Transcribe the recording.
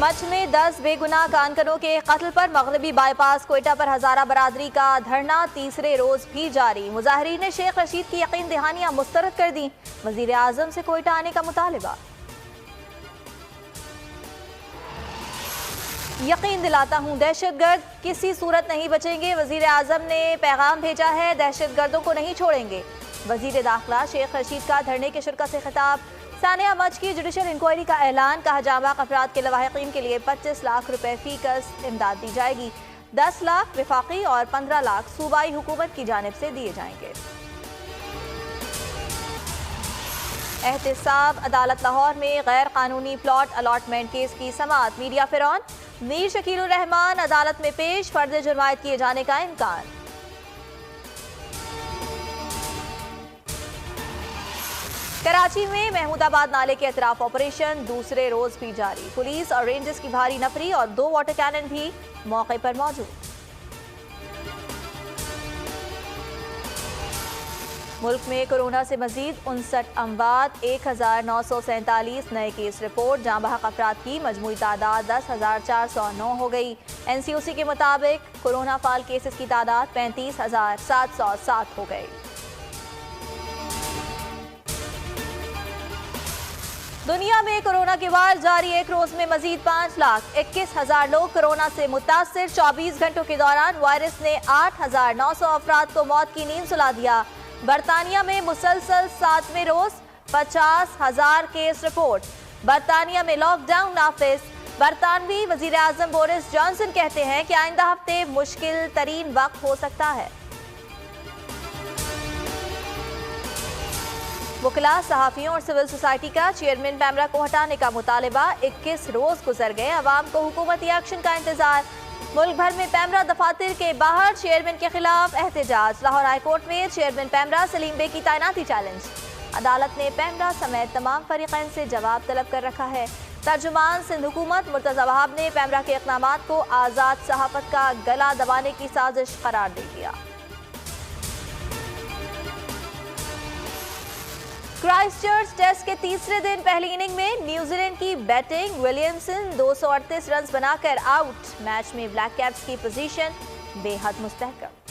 Much में 10 बेगुनाह कानकनों के कत्ल पर मगरबी बाईपास कोयटा पर हजारा बरादरी का धरना तीसरे रोज भी जारी। मुजाहिरीन ने शेख रशीद की यकीन दहानियां मुस्तरद कर दी। वजीर आजम से कोयटा आने का मुतालिबा। यकीन दिलाता हूं दहशतगर्द किसी सूरत नहीं बचेंगे। वजीर आजम ने पैगाम भेजा है, दहशतगर्दों को नहीं छोड़ेंगे। वजीर दाखिला शेख रशीद का धरने के शिरकत से खिताब। सानिया मच की जुडिशल इंक्वायरी का ऐलान। कहा जाबाक अफराद के लवाहिकीन के लिए 25 लाख रुपए फीकस इमदाद दी जाएगी। 10 लाख विफाकी और 15 लाख सूबाई हुकूमत की जानिब से दिए जाएंगे। एहतिसाब अदालत लाहौर में गैर कानूनी प्लॉट अलॉटमेंट केस की समाअत। मीडिया फिरौन मीर शकीलुर रहमान अदालत में पेश। फर्द जुर्मायत किए जाने का इम्कान। कराची में महमूदाबाद नाले के अतराफ ऑपरेशन दूसरे रोज भी जारी। पुलिस और रेंजर्स की भारी नफरी और 2 वाटर कैनन भी मौके पर मौजूद। मुल्क में कोरोना से मजीद 59 अमवात, 1947 नए केस रिपोर्ट। जाँ बहक अफराद की मजमूई तादाद 10,409 हो गई। NCOC के मुताबिक कोरोना फाल केसेस की तादाद 35,707 हो गई। दुनिया में कोरोना के वार जारी। एक रोज में मजीद 5,21,000 लोग कोरोना से मुतासिर। 24 घंटों के दौरान वायरस ने 8,900 अफराद को मौत की नींद सुला दिया। बरतानिया में मुसलसल 7वें रोज 50,000 केस रिपोर्ट। बरतानिया में लॉकडाउन नाफिज। बरतानवी वजीर आजम बोरिस जॉनसन कहते हैं कि आइंदा हफ्ते मुश्किल तरीन वक्त हो सकता है। वकला, सहाफियों और सिविल सोसाइटी का चेयरमैन पैमरा को हटाने का मुतालिबा। 21 रोज गुजर गए, अवाम को हुकूमती एक्शन का इंतजार। मुल्क भर में पैमरा दफातर के बाहर चेयरमैन के खिलाफ एहतजाज। लाहौर हाईकोर्ट में चेयरमैन पैमरा सलीम बे की तैनाती चैलेंज। अदालत ने पैमरा समेत तमाम फरीकैन से जवाब तलब कर रखा है। तर्जुमान सिंध हुकूमत मुर्तजा वहाब ने पैमरा के इक़दामात को आज़ाद सहाफत का गला दबाने की साजिश करार दे दिया। क्राइस्टचर्च टेस्ट के तीसरे दिन पहली इनिंग में न्यूजीलैंड की बैटिंग। विलियमसन 238 रन बनाकर आउट। मैच में ब्लैक कैप्स की पोजीशन बेहद मुस्तहकम।